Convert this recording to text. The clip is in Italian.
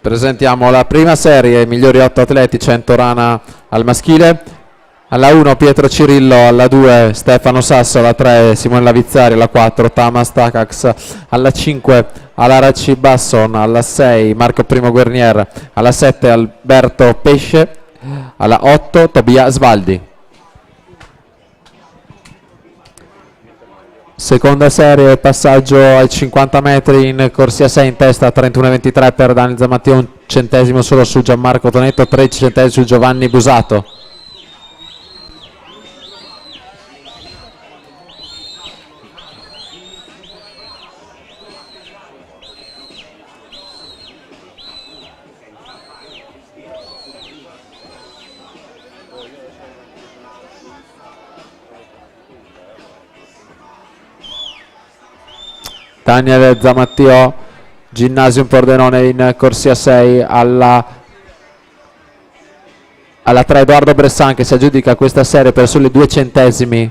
Presentiamo la prima serie, i migliori 8 atleti, 100 rana al maschile. Alla 1 Pietro Cirillo, alla 2 Stefano Sasso, alla 3 Simone Lavizzari, alla 4 Tamas Takacs, alla 5 Alaraci Basson, alla 6 Marco Primo Guernier, alla 7 Alberto Pesce, alla 8 Tobia Svaldi. Seconda serie, passaggio ai 50 metri in corsia 6 in testa, 31,23 per Daniel Zamattia, un centesimo solo su Gianmarco Tonetto, 13 centesimi su Giovanni Busato. Daniel Zamattia, Ginnasium Pordenone in corsia 6, alla 3 Edoardo Bressan che si aggiudica questa serie per soli 2 centesimi